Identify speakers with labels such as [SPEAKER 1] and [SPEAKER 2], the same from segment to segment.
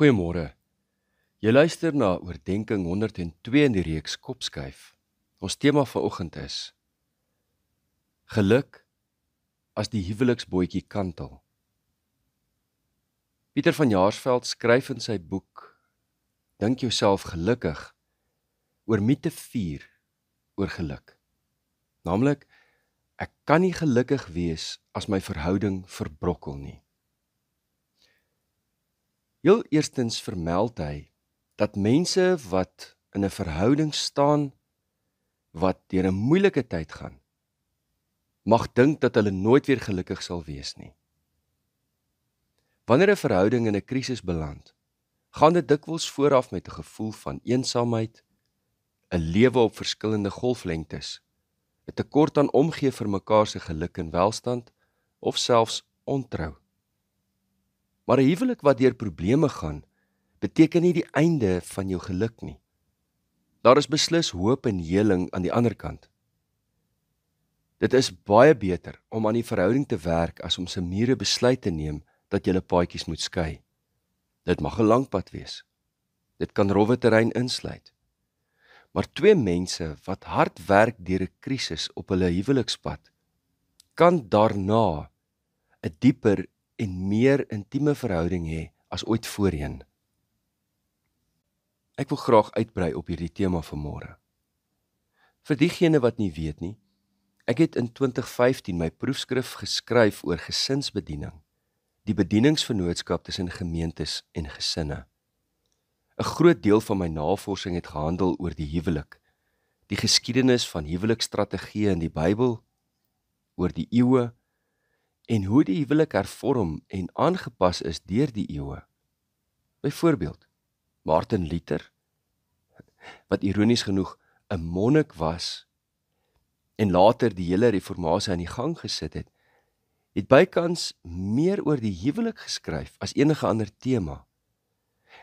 [SPEAKER 1] Goeiemôre. Jy luister na oordenking 102 in die reeks Kopskuif. Ons tema vanoggend is geluk as die huweliksbootjie kantel. Pieter van Jaarsveld skryf in sy boek Dink jouself gelukkig oor Mythe 4 oor geluk. Naamlik, ek kan nie gelukkig wees as my verhouding verbrokkel nie. Heel eerstens vermeld hy dat mense wat in 'n verhouding staan, wat deur 'n moeilike tyd gaan, mag dink dat hulle nooit weer gelukkig sal wees nie. Wanneer 'n verhouding in 'n krisis beland, gaan dit dikwels vooraf met 'n gevoel van eensaamheid, 'n lewe op verskillende golflengtes, 'n tekort aan omgee vir mekaar se geluk en welstand, of selfs ontrou. Maar 'n huwelik wat deur probleme gaan, beteken nie die einde van jou geluk nie. Daar is beslis hoop en heling aan die ander kant. Dit is baie beter om aan die verhouding te werk as om se mure besluit te neem dat julle paadjies moet skei. Dit mag 'n lang pad wees. Dit kan rowwe terrein insluit. Maar twee mense wat hard werk deur 'n krisis op hulle huwelikspad, kan daarna 'n dieper en meer intieme verhouding hê as ooit voorheen. Ek wil graag uitbrei op hierdie tema vanmôre. Vir diegene wat nie weet nie, ek het in 2015 my proefskrif geskryf oor gesinsbediening, die bedieningsvennootskap tussen gemeentes en gesinne. 'n Groot deel van my navorsing het gehandel oor die huwelik, die geskiedenis van huwelikstrategieë in die Bybel, oor die eeue, en hoe die huwelik hervorm en aangepas is deur die eeue. Byvoorbeeld, Martin Luther, wat ironies genoeg 'n monnik was en later die hele reformatie aan die gang gesit het, het bykans meer oor die huwelik geskryf as enige ander tema.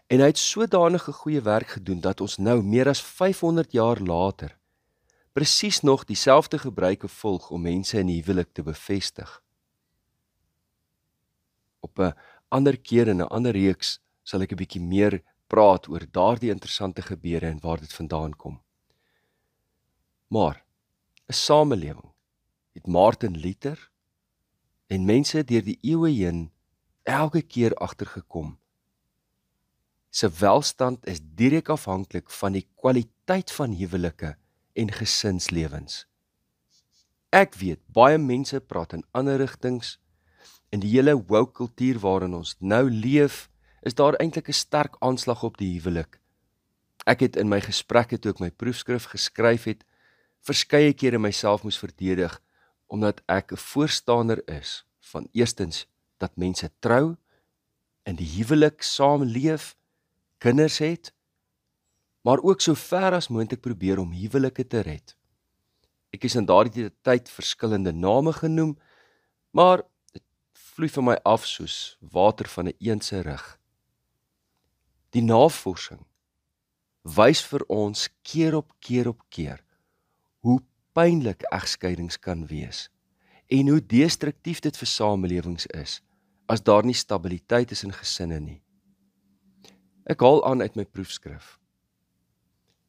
[SPEAKER 1] En hy het sodanige goeie werk gedoen dat ons nou meer as 500 jaar later presies nog dieselfde gebruike volg om mense in die huwelik te bevestig. Op 'n ander keer in 'n ander reeks sal ek 'n bietjie meer praat oor daardie interessante gebeure en waar dit vandaan kom. Maar 'n samelewing het Martin Luther en mense deur die eeue heen elke keer agtergekom. Se welstand is direk afhanklik van die kwaliteit van huwelike en gesinslewens. Ek weet, baie mense praat in ander rigtings. In die hele woke kultuur waarin ons nou leef, is daar eintlik 'n sterk aanslag op die huwelik. Ek het in my gesprekke toe ek my proefskrif geskryf het, verskeie kere myself moes verdedig, omdat ek 'n voorstander is van eerstens dat mense trou, in die huwelik saamleef, kinders het, maar ook so ver as moontlik probeer om huwelike te red. Ek is in daardie tyd verskillende name genoem, maar vloei van my af soos water van 'n eend se rug. Die navorsing wys vir ons keer op keer hoe pynlik egskeidings kan wees en hoe destruktief dit vir samelewings is as daar nie stabiliteit is in gesinne nie. Ek haal aan uit my proefskrif.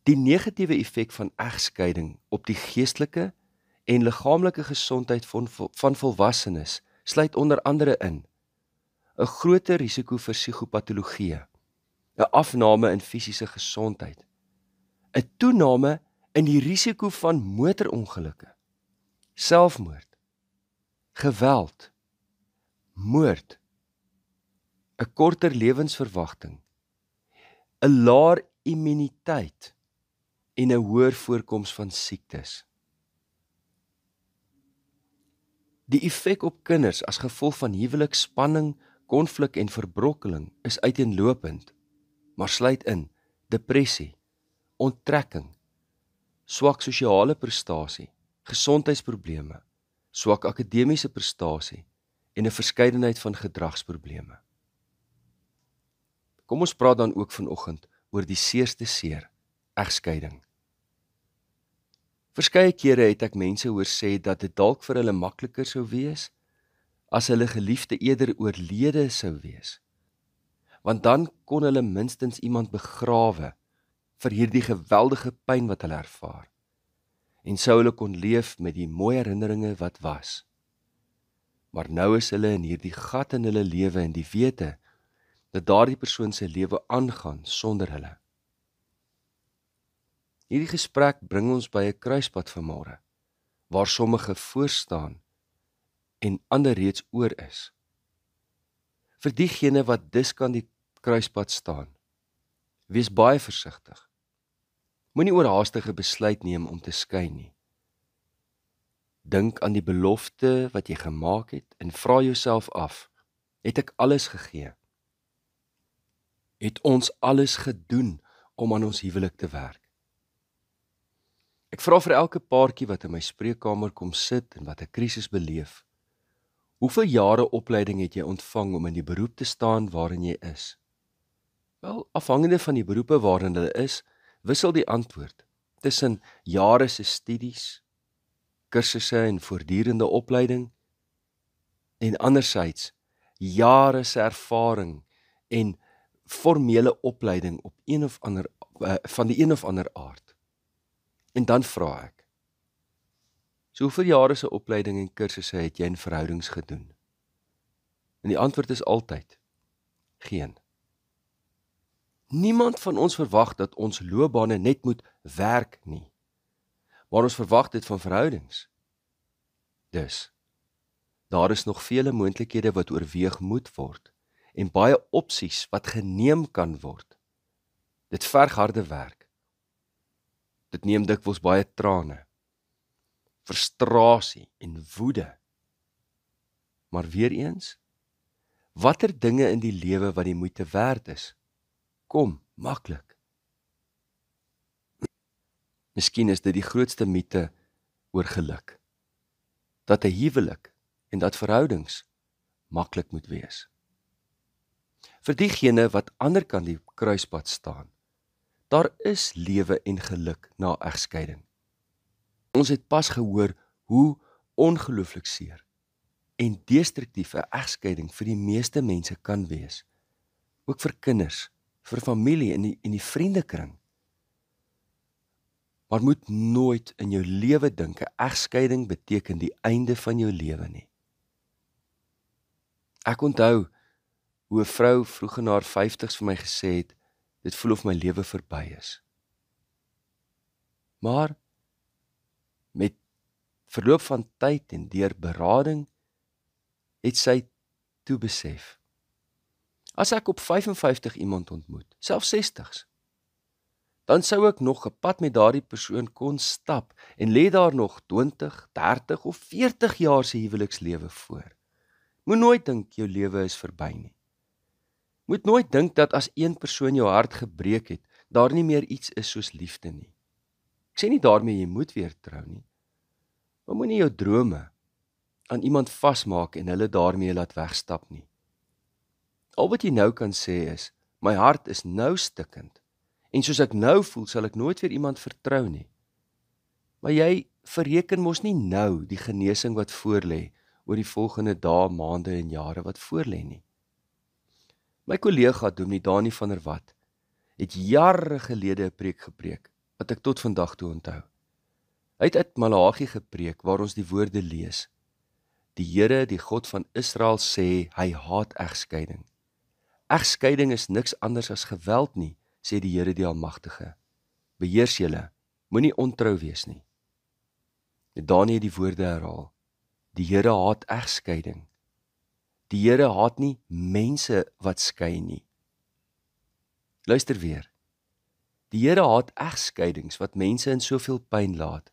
[SPEAKER 1] Die negatiewe effek van egskeiding op die geestelike en liggaamlike gesondheid van volwassenes sluit onder andere in 'n groter risiko vir psigopatologie, 'n afname in fisiese gesondheid, 'n toename in die risiko van motorongelukke, selfmoord, geweld, moord, 'n korter lewensverwagting, 'n laer immuniteit en 'n hoër voorkoms van siektes. Die effek op kinders as gevolg van huweliksspanning, konflik en verbrokkeling is uiteenlopend, maar sluit in depressie, onttrekking, swak sosiale prestasie, gesondheidsprobleme, swak akademiese prestasie en 'n verskeidenheid van gedragsprobleme. Kom ons praat dan ook vanoggend oor die seerste seer, egskeiding. Verskeie kere het ek mense hoor sê dat dit dalk vir hulle makliker sou wees as hulle geliefde eerder oorlede sou wees. want dan kon hulle minstens iemand begrawe vir hierdie geweldige pyn wat hulle ervaar. En sou hulle kon leef met die mooi herinneringe wat was. Maar nou is hulle in hierdie gat in hulle lewe en die wete dat daardie persoon se lewe aangaan sonder hulle. Hierdie gesprek bring ons by 'n kruispunt vanmôre, waar sommige voor staan en ander reeds oor is. Vir diegene wat dus kan die kruispunt staan, wees baie versigtig. Moenie oorhaastige besluit neem om te skei nie. Dink aan die belofte wat jy gemaak het en vra jouself af, het ek alles gegee? Het ons alles gedoen om aan ons huwelik te werk? Ek vra vir elke paartjie wat in my spreekkamer kom sit en wat 'n krisis beleef, hoeveel jare opleiding het jy ontvang om in die beroep te staan waarin jy is? Wel, afhangende van die beroepe waarin hulle is, wissel die antwoord tussen jare se studies, kursusse en voortdurende opleiding, en anderzijds jare se ervaring en formele opleiding op van die een of ander aard. En dan vra ek, so hoeveel jare se opleiding en kursusse het jy in verhoudings gedoen? En die antwoord is altyd, geen. Niemand van ons verwag dat ons loopbane net moet werk nie, maar ons verwag dit van verhoudings. Dus, daar is nog vele moontlikhede wat oorweeg moet word, en baie opsies wat geneem kan word. Dit verg harde werk. Dit neem dikwels baie trane, frustrasie en woede. Maar weer eens, watter dinge in die lewe wat die moeite werd is, kom, maklik. Miskien is dit die grootste mite oor geluk, dat 'n huwelik en dat verhoudings maklik moet wees. Vir diegene wat ander kant die kruispunt staan, daar is lewe en geluk na egskeiding. Ons het pas gehoor hoe ongelooflik seer en destruktief 'n egskeiding vir die meeste mense kan wees, ook vir kinders, vir familie en die vriendekring. Maar moet nooit in jou lewe dink 'n egskeiding beteken die einde van jou lewe nie. Ek onthou hoe 'n vrou vroeg in haar 50's vir my gesê het, dit voel of my lewe verby is. Maar met verloop van tyd en deur berading het sy toe besef, as ek op 55 iemand ontmoet, selfs 60's, dan sou ek nog 'n pad met daardie persoon kon stap en lê daar nog 20, 30 of 40 jaar se huwelikslewe voor. Moet nooit dink jou lewe is verby nie. Moet nooit dink dat as een persoon jou hart gebreek het, daar nie meer iets is soos liefde nie. Ek sê nie daarmee jy moet weer trou nie, maar moenie jou drome aan iemand vasmaak en hulle daarmee laat wegstap nie. Al wat jy nou kan sê is, my hart is nou stikkend, en soos ek nou voel, sal ek nooit weer iemand vertrou nie. Maar jy verreken mos nie nou die genesing wat voorlê oor die volgende dae, maande en jare wat voorlê nie. My kollega Dominee Dani van der Walt het jare gelede 'n preek gepreek, wat ek tot vandag toe onthou. Hy het uit Maleagi gepreek, waar ons die woorde lees. Die Here, die God van Israel, sê, hy haat egskeiding. Egskeiding is niks anders as geweld nie, sê die Here die Almagtige. Beheers julle, moenie ontrou wees nie. Dani het die woorde herhaal. Die Here haat egskeiding. Die Here haat nie mense wat skei nie. Luister weer. Die Here haat egskeidings wat mense in soveel pyn laat,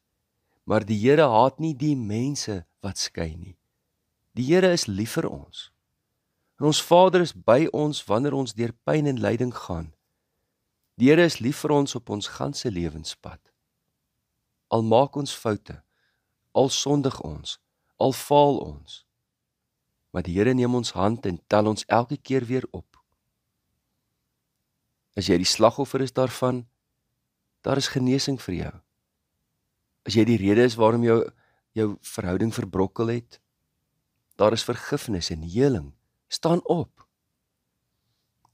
[SPEAKER 1] maar die Here haat nie die mense wat skei nie. Die Here is lief vir ons. En ons Vader is by ons wanneer ons deur pyn en lyding gaan. Die Here is lief vir ons op ons ganse lewenspad. Al maak ons foute, al sondig ons, al faal ons, maar die Here neem ons hand en tel ons elke keer weer op. As jy die slagoffer is daarvan, daar is genesing vir jou. As jy die rede is waarom jou verhouding verbrokkel het, daar is vergifnis en heling. Staan op.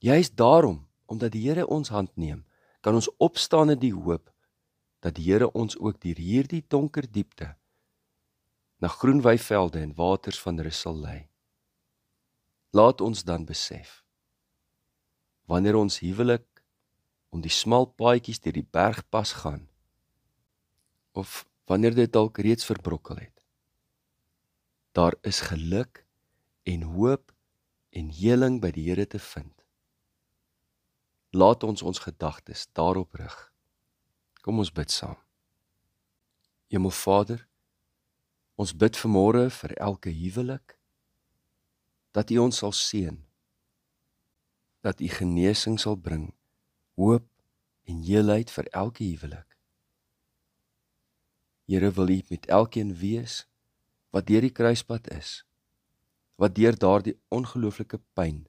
[SPEAKER 1] Juist daarom, omdat die Here ons hand neem, kan ons opstaan in die hoop dat die Here ons ook deur hierdie donker diepte na groen weivelde en waters van rus sal lei. Laat ons dan besef, wanneer ons huwelik om die smal paadjies deur die bergpas gaan, of wanneer dit dalk reeds verbrokkel het, daar is geluk en hoop en heling by die Here te vind. Laat ons gedagtes daarop rig. Kom ons bid saam. Hemelvader, ons bid vanmôre vir elke huwelik, dat U ons sal seën, dat U genesing sal bring, hoop en heelheid vir elke huwelik. Here, wil U met elkeen wees wat deur die kruispad is, wat deur daardie ongelooflike pyn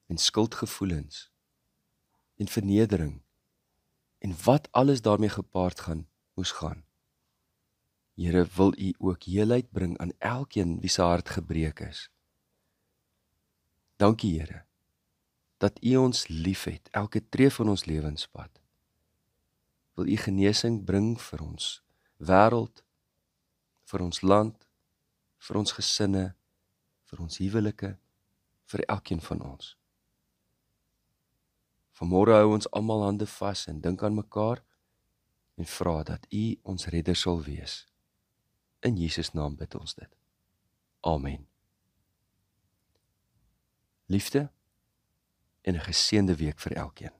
[SPEAKER 1] en skuldgevoelens en vernedering en wat alles daarmee gepaard gaan, moes gaan. Here, wil U ook heelheid bring aan elkeen wie se hart gebreek is. Dankie, Here, dat U ons liefhet, elke tree van ons lewenspad. Wil U genesing bring vir ons wêreld, vir ons land, vir ons gesinne, vir ons huwelike, vir elkeen van ons. Vanmôre hou ons almal hande vas en dink aan mekaar en vra dat U ons redder sal wees. In Jesus naam bid ons dit. Amen. Liefde en 'n geseënde week vir elkeen.